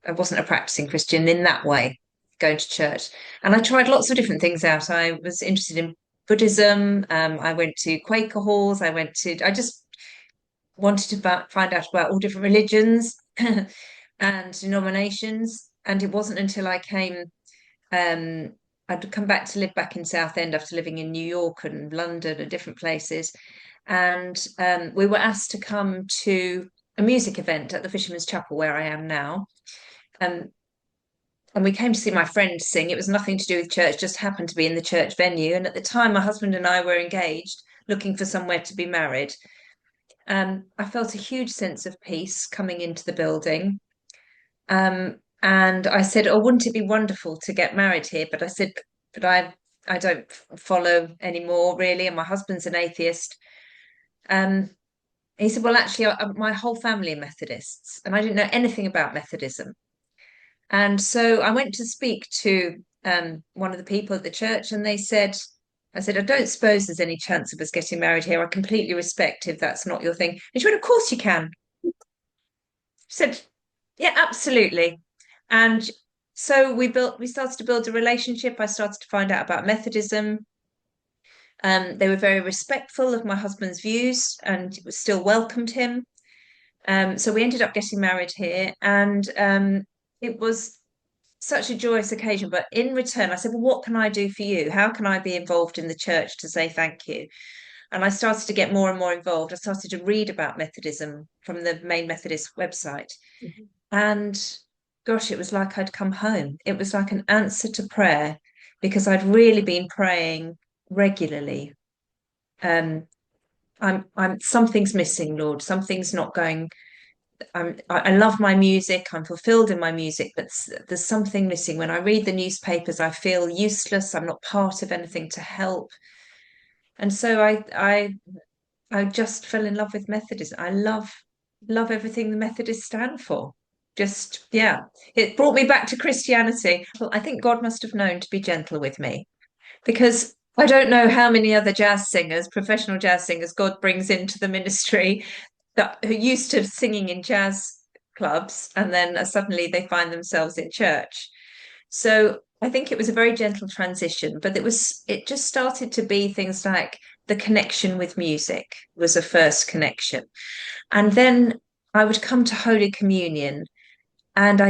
I wasn't a practicing Christian in that way, going to church. And I tried lots of different things out. I was interested in Buddhism. I went to Quaker halls. I just wanted to find out about all different religions and denominations. And it wasn't until um, I'd come back to live back in Southend after living in New York and London and different places. And we were asked to come to a music event at the Fisherman's Chapel where I am now. Um, and we came to see my friend sing. It was nothing to do with church, just happened to be in the church venue. And at the time, my husband and I were engaged, looking for somewhere to be married. I felt a huge sense of peace coming into the building. And I said, "Oh, wouldn't it be wonderful to get married here?" But I said, "But I don't follow anymore, really, and my husband's an atheist." Um, he said, "Well, actually, my whole family are Methodists, and I didn't know anything about Methodism." And so I went to speak to one of the people at the church, and I said, "I don't suppose there's any chance of us getting married here. I completely respect if that's not your thing." And she went, "Of course you can." She said, "Yeah, absolutely." And so we started to build a relationship. I started to find out about Methodism. They were very respectful of my husband's views and still welcomed him. So we ended up getting married here, and it was such a joyous occasion. But in return, I said, "Well, what can I do for you? How can I be involved in the church to say thank you?" And I started to get more and more involved. I started to read about Methodism from the main Methodist website. And gosh, it was like I'd come home. It was like an answer to prayer because I'd really been praying regularly. Um, something's missing, Lord. Something's not going. I love my music. I'm fulfilled in my music, but there's something missing. When I read the newspapers, I feel useless. I'm not part of anything to help. And so I just fell in love with Methodism. I love everything the Methodists stand for. Just yeah, it brought me back to Christianity. Well, I think God must have known to be gentle with me because I don't know how many other jazz singers, professional jazz singers, God brings into the ministry that who used to singing in jazz clubs and then suddenly they find themselves in church. So I think it was a very gentle transition, but it just started to be things like the connection with music was a first connection. And then I would come to Holy Communion and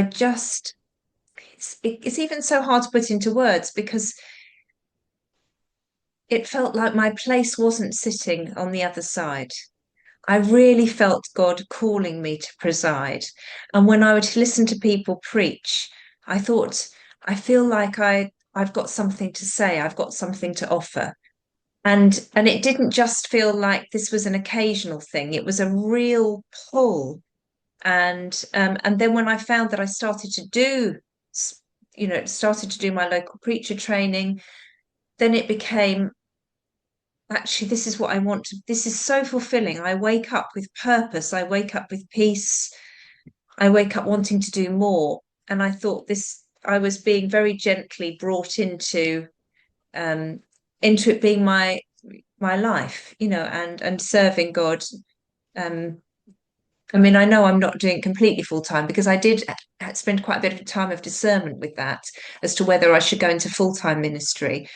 it's even so hard to put into words because it felt like my place wasn't sitting on the other side. I really felt God calling me to preside. And when I would listen to people preach, I thought, I feel like I've got something to say, I've got something to offer. And it didn't just feel like this was an occasional thing, it was a real pull. And then when I found that I started to started to do my local preacher training, then it became actually this is what I want to this is so fulfilling. I wake up with purpose, I wake up with peace, I wake up wanting to do more. And I thought this I was being very gently brought um into it being my life, and serving God. um I mean, I know I'm not doing it completely full time because I did spend quite a bit of time of discernment with that as to whether I should go into full time ministry.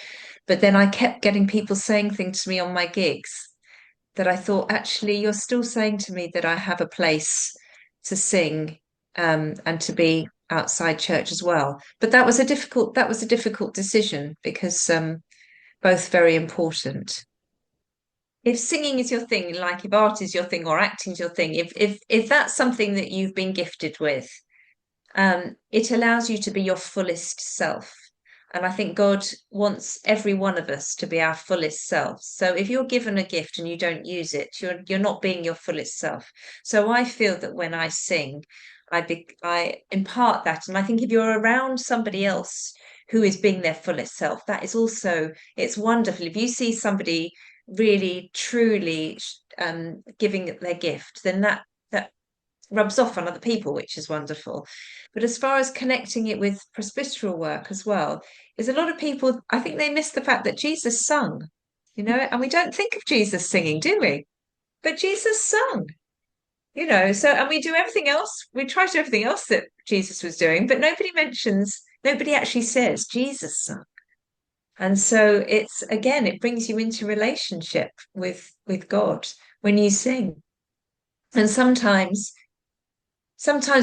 But then I kept getting people saying things to me on my gigs that I thought, actually, you're still saying to me that I have a place to sing and to be outside church as well. But that was a difficult decision because both very important. If singing is your thing, like if art is your thing or acting is your thing, if that's something that you've been gifted with, it allows you to be your fullest self. And I think God wants every one of us to be our fullest self. So if you're given a gift and you don't use it, you're not being your fullest self. So I feel that when I sing, I impart that. And I think if you're around somebody else who is being their fullest self, that is also it's wonderful. If you see somebody really truly giving their gift, then that rubs off on other people, which is wonderful. But as far as connecting it with presbyteral work as well, is a lot of people, I think they miss the fact that Jesus sung, and we don't think of Jesus singing, do we? But Jesus sung. So, and we do everything else. We try to do everything else that Jesus was doing, but nobody actually says Jesus sung. And so again, it brings you into relationship with God when you sing. And sometimes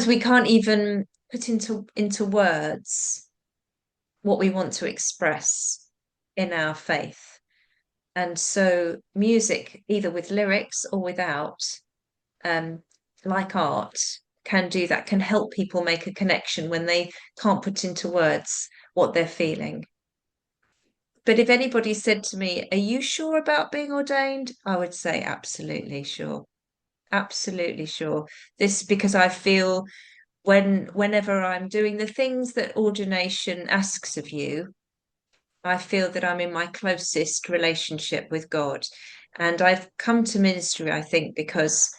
we can't even put into words what we want to express in our faith. And so music, either with lyrics or without, um, like art, can do that, can help people make a connection when they can't put into words what they're feeling. But if anybody said to me, "Are you sure about being ordained?" I would say, absolutely sure. Absolutely sure. This because I feel whenever I'm doing the things that ordination asks of you, I feel that I'm in my closest relationship with God. And I've come to ministry, I think, because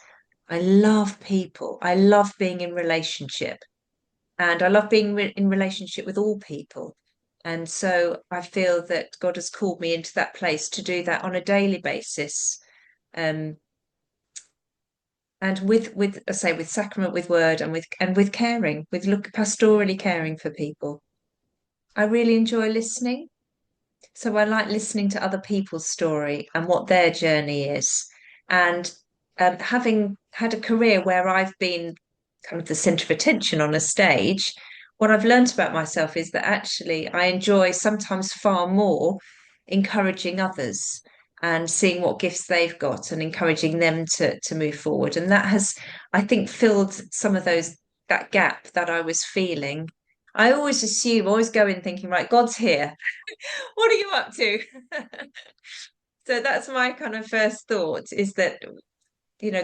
I love people. I love being in relationship, and I love being in relationship with all people. And so I feel that God has called me into that place to do that on a daily basis. Um, and with I say with sacrament, with word, and with caring, with look pastorally caring for people. I really enjoy listening. So I like listening to other people's story and what their journey is. And having had a career where I've been kind of the center of attention on a stage, what I've learned about myself is that actually I enjoy sometimes far more encouraging others and seeing what gifts they've got and encouraging them to move forward. And that has, I think, filled some of that gap that I was feeling. I always go in thinking, right, God's here. What are you up to? So that's my kind of first thought is that,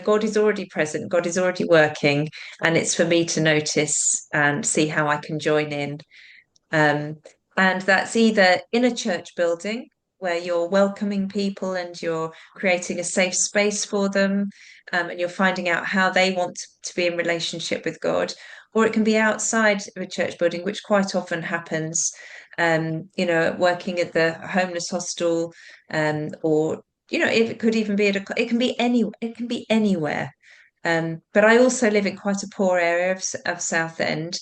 God is already present, God is already working, and it's for me to notice and see how I can join in. Um, and that's either in a church building where you're welcoming people and you're creating a safe space for them, and you're finding out how they want to be in relationship with God, or it can be outside of a church building, which quite often happens, working at the homeless hostel, or if it could even be it can be anywhere. But I also live in quite a poor area of Southend,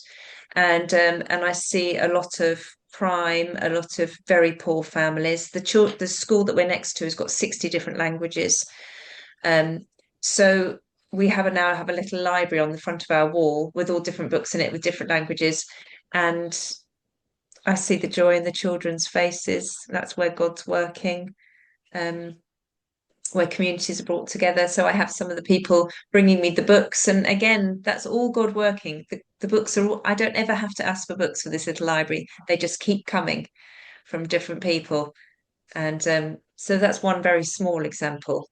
and I see a lot of crime, a lot of very poor families. The school that we're next to has got 60 different languages. Um, so we now have a little library on the front of our wall with all different books in it with different languages. And I see the joy in the children's faces. That's where God's working. Um, where communities are brought together. So I have some of the people bringing me the books. And again, that's all God working. The books are I don't ever have to ask for books for this little library. They just keep coming from different people. And so that's one very small example.